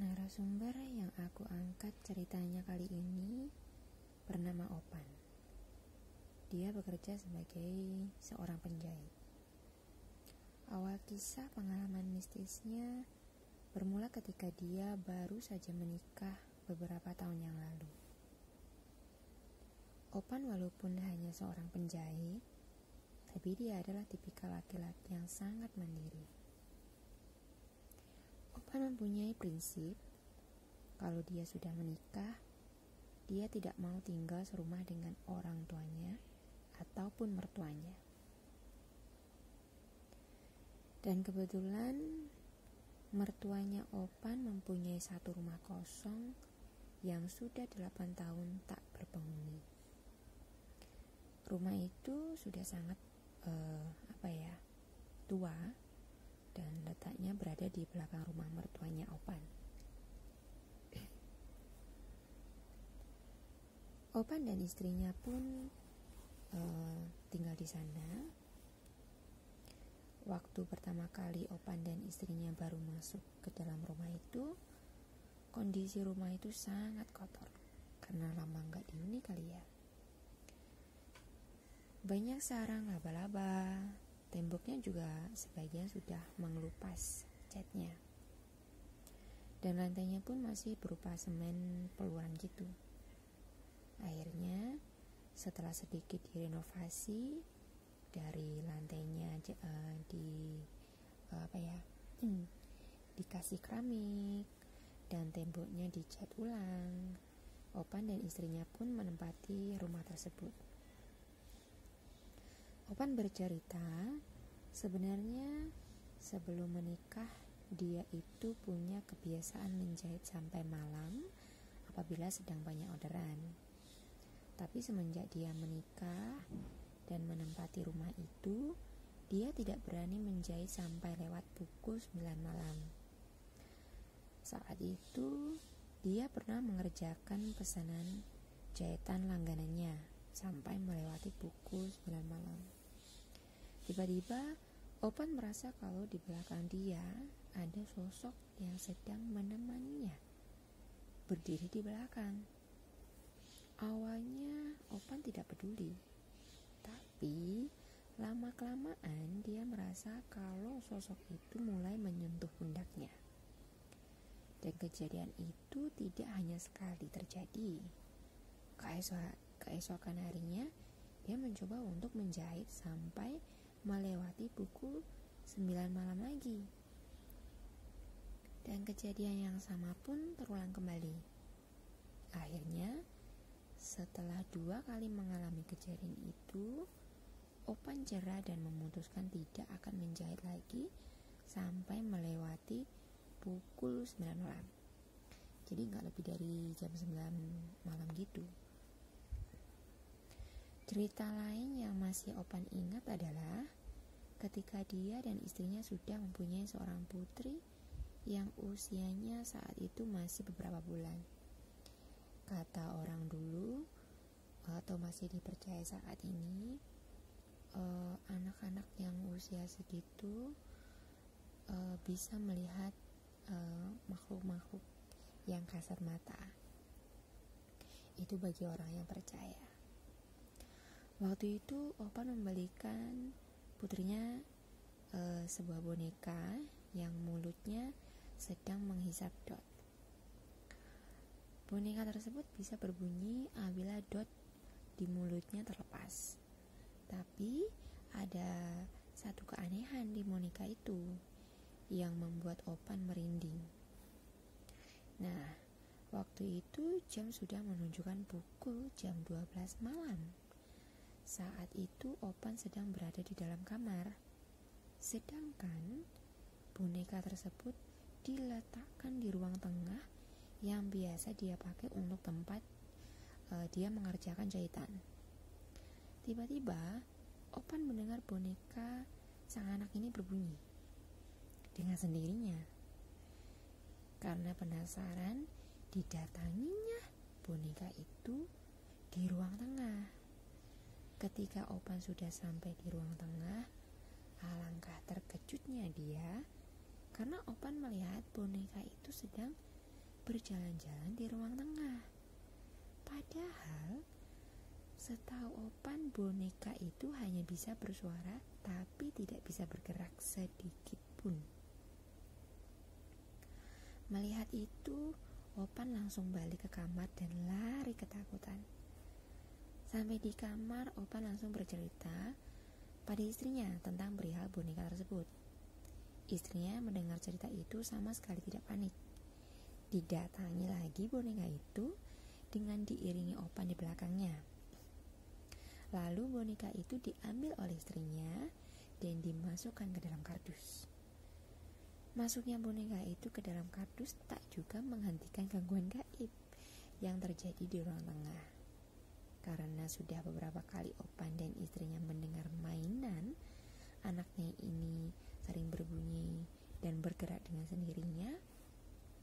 Narasumber yang aku angkat ceritanya kali ini bernama Opan. Dia bekerja sebagai seorang penjahit. Awal kisah pengalaman mistisnya bermula ketika dia baru saja menikah beberapa tahun yang lalu. Opan walaupun hanya seorang penjahit, tapi dia adalah tipikal laki-laki yang sangat mandiri. Opan mempunyai prinsip, kalau dia sudah menikah, dia tidak mau tinggal serumah dengan orang tuanya ataupun mertuanya. Dan kebetulan mertuanya Opan mempunyai satu rumah kosong yang sudah 8 tahun tak berpenghuni. Rumah itu sudah sangat tua dan letaknya berada di belakang rumah mertuanya Opan. Opan dan istrinya pun tinggal di sana. Waktu pertama kali Opan dan istrinya baru masuk ke dalam rumah itu, kondisi rumah itu sangat kotor karena lama nggak dihuni kali ya. Banyak sarang laba-laba, temboknya juga sebagian sudah mengelupas catnya, dan lantainya pun masih berupa semen peluran gitu. Akhirnya setelah sedikit direnovasi, dari lantainya dikasih keramik dan temboknya dicat ulang, Opan dan istrinya pun menempati rumah tersebut. Opan bercerita, sebenarnya sebelum menikah dia itu punya kebiasaan menjahit sampai malam apabila sedang banyak orderan. Tapi semenjak dia menikah dan menempati rumah itu, dia tidak berani menjahit sampai lewat pukul 9 malam. Saat itu, dia pernah mengerjakan pesanan jahitan langganannya sampai melewati pukul 9 malam. Tiba-tiba, Opan merasa kalau di belakang dia ada sosok yang sedang menemaninya, berdiri di belakang. Awalnya Opan tidak peduli, tapi lama-kelamaan dia merasa kalau sosok itu mulai menyentuh pundaknya. Dan kejadian itu tidak hanya sekali terjadi. Keesokan harinya dia mencoba untuk menjahit sampai melewati pukul 9 malam lagi. Dan kejadian yang sama pun terulang kembali. Akhirnya setelah 2 kali mengalami kejadian itu, Opan jera dan memutuskan tidak akan menjahit lagi sampai melewati pukul 9 malam. Jadi gak lebih dari jam 9 malam gitu. Cerita lain yang masih Opan ingat adalah ketika dia dan istrinya sudah mempunyai seorang putri yang usianya saat itu masih beberapa bulan. Kata orang dulu, atau masih dipercaya saat ini, anak-anak yang usia segitu bisa melihat makhluk-makhluk yang kasat mata. Itu bagi orang yang percaya. Waktu itu Opan membelikan putrinya sebuah boneka yang mulutnya sedang menghisap dot. Boneka tersebut bisa berbunyi apabila dot di mulutnya terlepas. Tapi ada satu keanehan di boneka itu yang membuat Opan merinding. Nah, waktu itu jam sudah menunjukkan pukul jam 12 malam. Saat itu Opan sedang berada di dalam kamar. Sedangkan boneka tersebut diletakkan di ruang tengah yang biasa dia pakai untuk tempat dia mengerjakan jahitan. Tiba-tiba Opan mendengar boneka sang anak ini berbunyi dengan sendirinya. Karena penasaran, didatanginya boneka itu di ruang tengah. Ketika Opan sudah sampai di ruang tengah, alangkah terkejutnya dia karena Opan melihat boneka itu sedang berjalan-jalan di ruang tengah. Padahal setahu Opan, boneka itu hanya bisa bersuara tapi tidak bisa bergerak sedikit pun. Melihat itu, Opan langsung balik ke kamar dan lari ketakutan. Sampai di kamar, Opan langsung bercerita pada istrinya tentang perihal boneka tersebut. Istrinya mendengar cerita itu sama sekali tidak panik. Didatangi lagi boneka itu dengan diiringi Opan di belakangnya. Lalu boneka itu diambil oleh istrinya dan dimasukkan ke dalam kardus. Masuknya boneka itu ke dalam kardus tak juga menghentikan gangguan gaib yang terjadi di ruang tengah. Karena sudah beberapa kali Opan dan istrinya mendengar mainan anaknya ini sering berbunyi dan bergerak dengan sendirinya,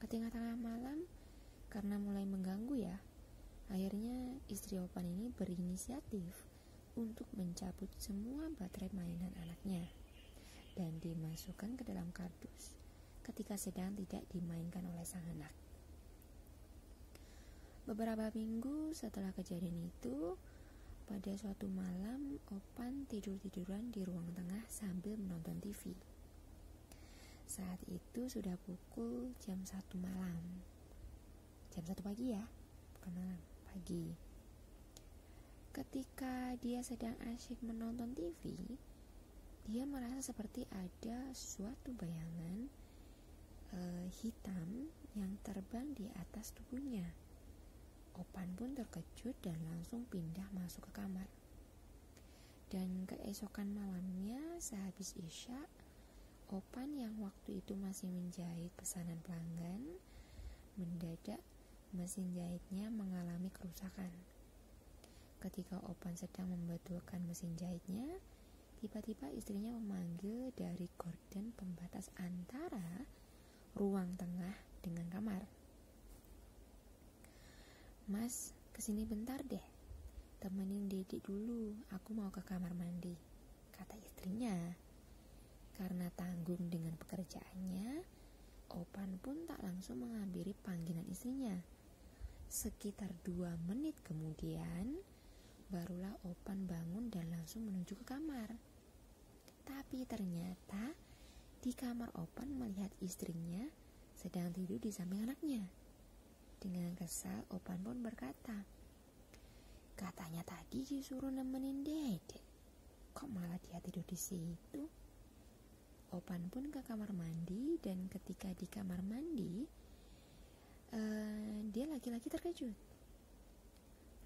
ketika tengah malam, karena mulai mengganggu ya, akhirnya istri Opan ini berinisiatif untuk mencabut semua baterai mainan anaknya dan dimasukkan ke dalam kardus ketika sedang tidak dimainkan oleh sang anak. Beberapa minggu setelah kejadian itu, pada suatu malam Opan tidur-tiduran di ruang tengah sambil menonton TV. Saat itu sudah pukul jam 1 malam. Jam 1 pagi ya, bukan malam, pagi. Ketika dia sedang asyik menonton TV, dia merasa seperti ada suatu bayangan hitam yang terbang di atas tubuhnya. Opan pun terkejut dan langsung pindah masuk ke kamar. Dan keesokan malamnya sehabis Isya, Opan yang waktu itu masih menjahit pesanan pelanggan, mendadak mesin jahitnya mengalami kerusakan. Ketika Opan sedang membetulkan mesin jahitnya, tiba-tiba istrinya memanggil dari gorden pembatas antara ruang tengah dengan kamar. "Mas, kesini bentar deh, temenin Dedek dulu, aku mau ke kamar mandi," kata istrinya. Karena tanggung dengan pekerjaannya, Opan pun tak langsung menghampiri panggilan istrinya. Sekitar 2 menit kemudian, barulah Opan bangun dan langsung menuju ke kamar. Tapi ternyata di kamar Opan melihat istrinya sedang tidur di samping anaknya. Dengan kesal, Opan pun berkata, "Katanya tadi disuruh nemenin Dedek, kok malah dia tidur di situ?" Opan pun ke kamar mandi dan ketika di kamar mandi, dia lagi-lagi terkejut.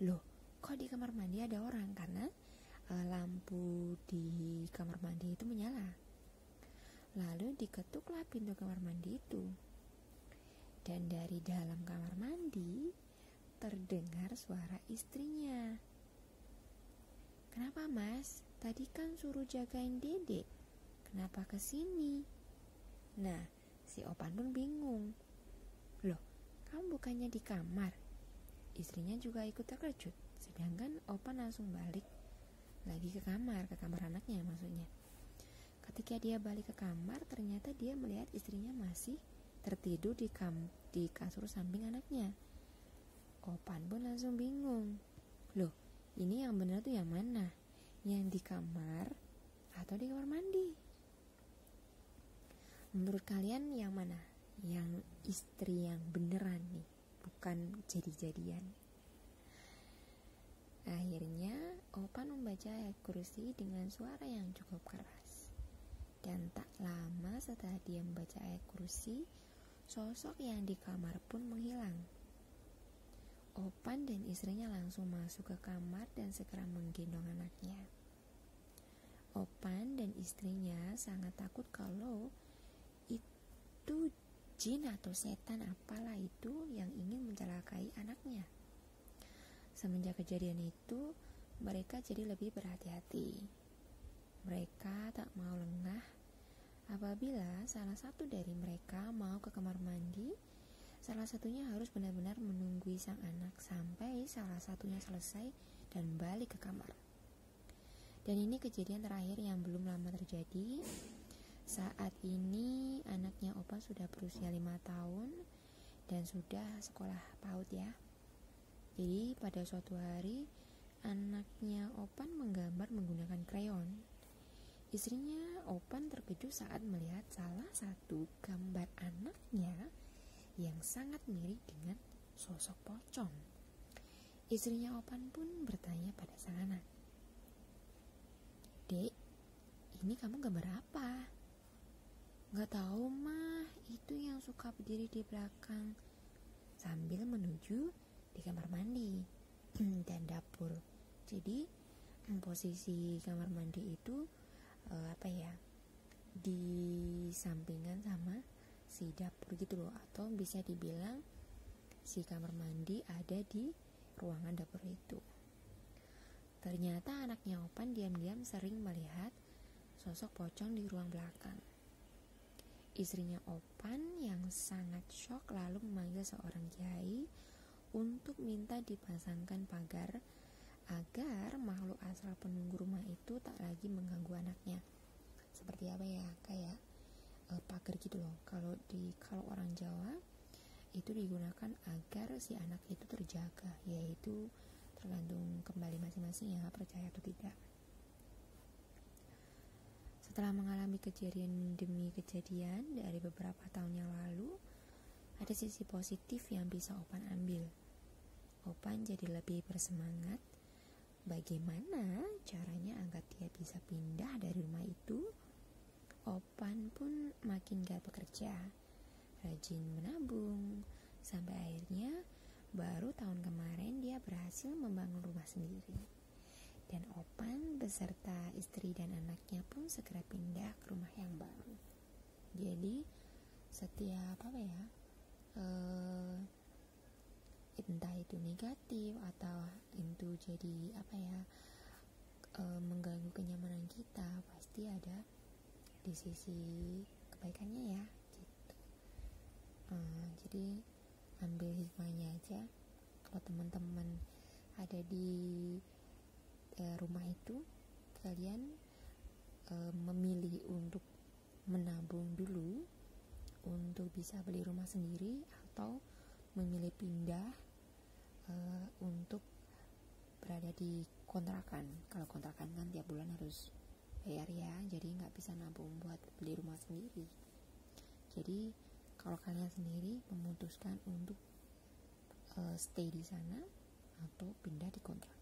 Loh, kok di kamar mandi ada orang? Karena lampu di kamar mandi itu menyala. Lalu diketuklah pintu kamar mandi itu. Dan dari dalam kamar mandi terdengar suara istrinya. "Kenapa Mas? Tadi kan suruh jagain Dedek. Kenapa kesini?" Nah, si Opan pun bingung. "Loh, kamu bukannya di kamar?" Istrinya juga ikut terkejut. Sedangkan Opan langsung balik lagi ke kamar anaknya maksudnya. Ketika dia balik ke kamar, ternyata dia melihat istrinya masih tertidur di kasur samping anaknya. Opan pun langsung bingung. Loh, ini yang benar tuh yang mana? Yang di kamar atau di kamar mandi? Menurut kalian yang mana? Yang istri yang beneran nih, bukan jadi-jadian. Akhirnya Opan membaca ayat kursi dengan suara yang cukup keras. Dan tak lama setelah dia membaca ayat kursi, sosok yang di kamar pun menghilang. Opan dan istrinya langsung masuk ke kamar dan segera menggendong anaknya. Opan dan istrinya sangat takut kalau itu jin atau setan apalah itu yang ingin mencelakai anaknya. Semenjak kejadian itu, mereka jadi lebih berhati-hati. Mereka tak mau lengah apabila salah satu dari mereka mau ke kamar mandi. Salah satunya harus benar-benar menunggui sang anak sampai salah satunya selesai dan balik ke kamar. Dan ini kejadian terakhir yang belum lama terjadi. Saat ini anaknya Opan sudah berusia 5 tahun dan sudah sekolah PAUD ya. Jadi pada suatu hari anaknya Opan menggambar menggunakan krayon. Istrinya Opan terkejut saat melihat salah satu gambar anaknya yang sangat mirip dengan sosok pocong. Istrinya Opan pun bertanya pada sang anak, "Dek, ini kamu gambar apa?" "Gak tahu mah, itu yang suka berdiri di belakang," sambil menuju di kamar mandi dan dapur. Jadi posisi kamar mandi itu di sampingan sama si dapur gitu loh, atau bisa dibilang si kamar mandi ada di ruangan dapur itu. Ternyata anaknya Opan diam-diam sering melihat sosok pocong di ruang belakang. Istrinya Opan yang sangat syok lalu memanggil seorang kiai untuk minta dipasangkan pagar agar makhluk astral penunggu rumah itu tak lagi mengganggu anaknya. Seperti apa ya, kayak pagar gitu loh. Kalau orang Jawa itu digunakan agar si anak itu terjaga, yaitu tergantung kembali masing-masing ya, percaya atau tidak. Setelah mengalami kejadian demi kejadian dari beberapa tahun yang lalu, ada sisi positif yang bisa Opan ambil. Opan jadi lebih bersemangat bagaimana caranya agar dia bisa pindah dari rumah itu. Opan pun makin gak bekerja, rajin menabung, sampai akhirnya baru tahun kemarin dia berhasil membangun rumah sendiri. Dan Opan beserta istri dan anaknya pun segera pindah ke rumah yang baru. Jadi setiap entah itu negatif atau itu jadi mengganggu kenyamanan kita, pasti ada di sisi kebaikannya ya gitu. Jadi ambil hikmahnya aja. Kalau teman-teman ada di rumah itu, kalian memilih untuk menabung dulu untuk bisa beli rumah sendiri, atau memilih pindah untuk berada di kontrakan. Kalau kontrakan kan tiap bulan harus bayar ya, jadi nggak bisa nabung buat beli rumah sendiri. Jadi kalau kalian sendiri memutuskan untuk stay di sana atau pindah di kontrak.